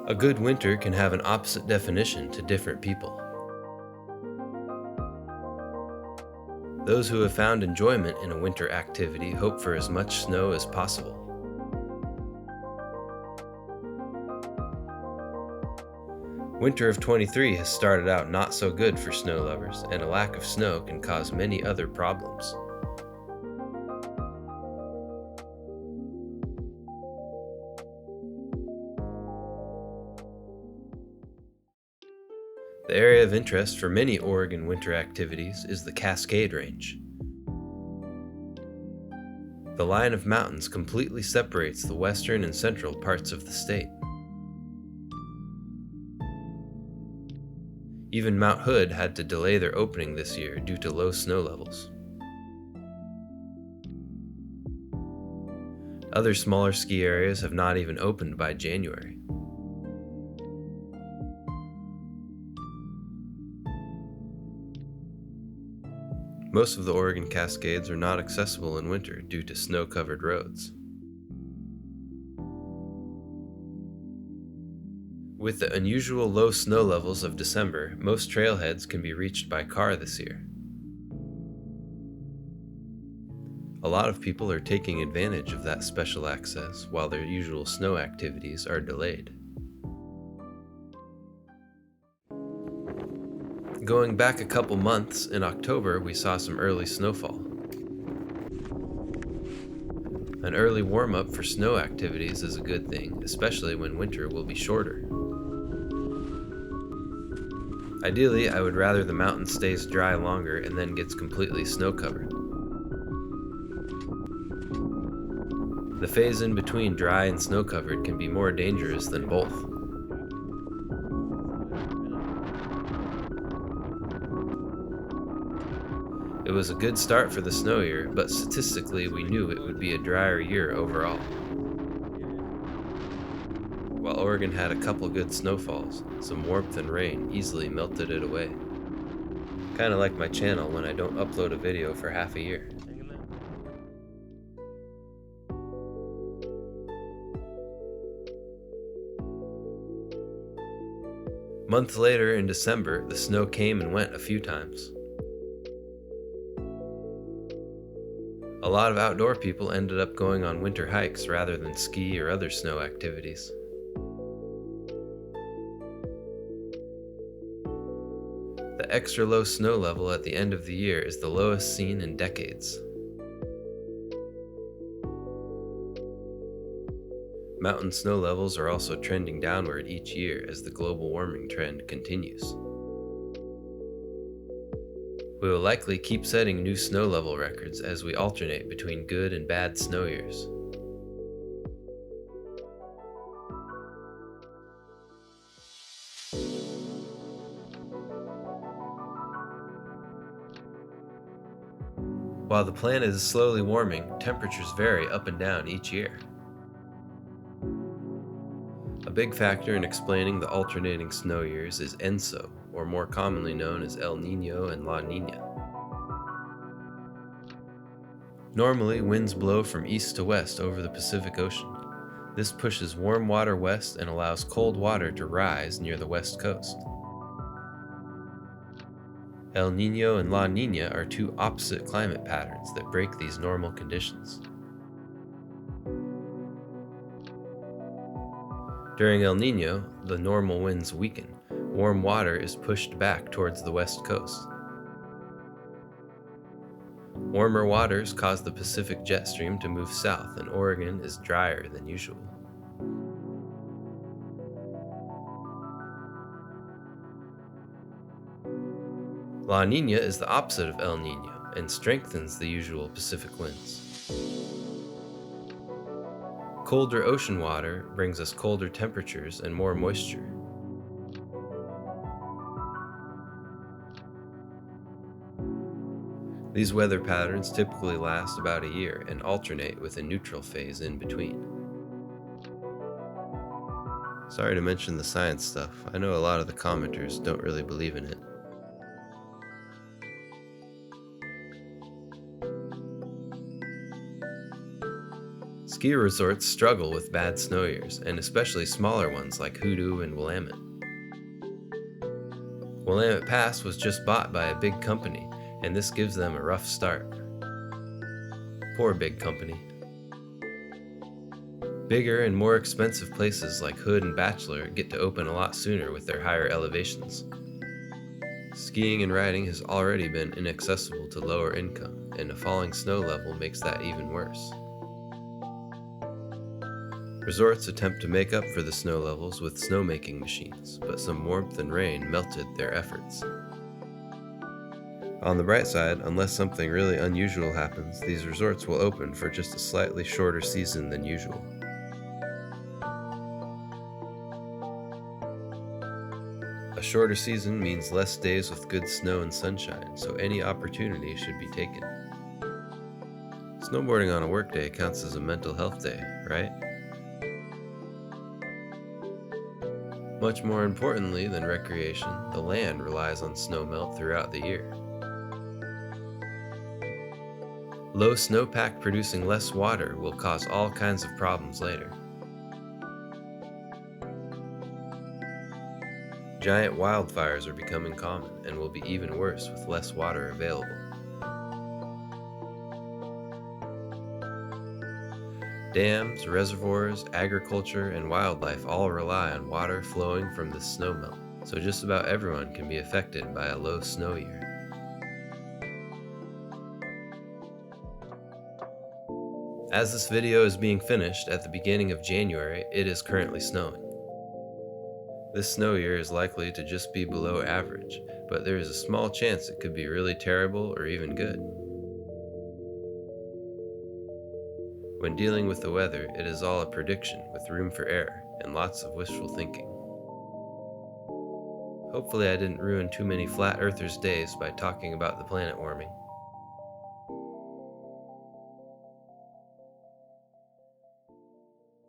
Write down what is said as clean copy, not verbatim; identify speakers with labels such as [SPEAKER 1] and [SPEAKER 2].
[SPEAKER 1] A good winter can have an opposite definition to different people. Those who have found enjoyment in a winter activity hope for as much snow as possible. Winter of 23 has started out not so good for snow lovers, and a lack of snow can cause many other problems. The area of interest for many Oregon winter activities is the Cascade Range. The line of mountains completely separates the western and central parts of the state. Even Mount Hood had to delay their opening this year due to low snow levels. Other smaller ski areas have not even opened by January. Most of the Oregon Cascades are not accessible in winter due to snow-covered roads. With the unusual low snow levels of December, most trailheads can be reached by car this year. A lot of people are taking advantage of that special access while their usual snow activities are delayed. Going back a couple months, in October we saw some early snowfall. An early warm-up for snow activities is a good thing, especially when winter will be shorter. Ideally, I would rather the mountain stays dry longer and then gets completely snow-covered. The phase in between dry and snow-covered can be more dangerous than both. It was a good start for the snow year, but statistically we knew it would be a drier year overall. While Oregon had a couple good snowfalls, some warmth and rain easily melted it away. Kinda like my channel when I don't upload a video for half a year. Months later in December, the snow came and went a few times. A lot of outdoor people ended up going on winter hikes rather than ski or other snow activities. The extra low snow level at the end of the year is the lowest seen in decades. Mountain snow levels are also trending downward each year as the global warming trend continues. We will likely keep setting new snow level records as we alternate between good and bad snow years. While the planet is slowly warming, temperatures vary up and down each year. A big factor in explaining the alternating snow years is ENSO, or more commonly known as El Nino and La Nina. Normally, winds blow from east to west over the Pacific Ocean. This pushes warm water west and allows cold water to rise near the west coast. El Nino and La Nina are two opposite climate patterns that break these normal conditions. During El Nino, the normal winds weaken. Warm water is pushed back towards the west coast. Warmer waters cause the Pacific jet stream to move south, and Oregon is drier than usual. La Nina is the opposite of El Nino and strengthens the usual Pacific winds. Colder ocean water brings us colder temperatures and more moisture. These weather patterns typically last about a year and alternate with a neutral phase in between. Sorry to mention the science stuff. I know a lot of the commenters don't really believe in it. Ski resorts struggle with bad snow years, and especially smaller ones like Hoodoo and Willamette. Willamette Pass was just bought by a big company, and this gives them a rough start. Poor big company. Bigger and more expensive places like Hood and Bachelor get to open a lot sooner with their higher elevations. Skiing and riding has already been inaccessible to lower income, and a falling snow level makes that even worse. Resorts attempt to make up for the snow levels with snowmaking machines, but some warmth and rain melted their efforts. On the bright side, unless something really unusual happens, these resorts will open for just a slightly shorter season than usual. A shorter season means less days with good snow and sunshine, so any opportunity should be taken. Snowboarding on a workday counts as a mental health day, right? Much more importantly than recreation, the land relies on snowmelt throughout the year. Low snowpack producing less water will cause all kinds of problems later. Giant wildfires are becoming common and will be even worse with less water available. Dams, reservoirs, agriculture, and wildlife all rely on water flowing from the snowmelt, so just about everyone can be affected by a low snow year. As this video is being finished at the beginning of January, it is currently snowing. This snow year is likely to just be below average, but there is a small chance it could be really terrible or even good. When dealing with the weather, it is all a prediction with room for error and lots of wishful thinking. Hopefully I didn't ruin too many flat earthers' days by talking about the planet warming.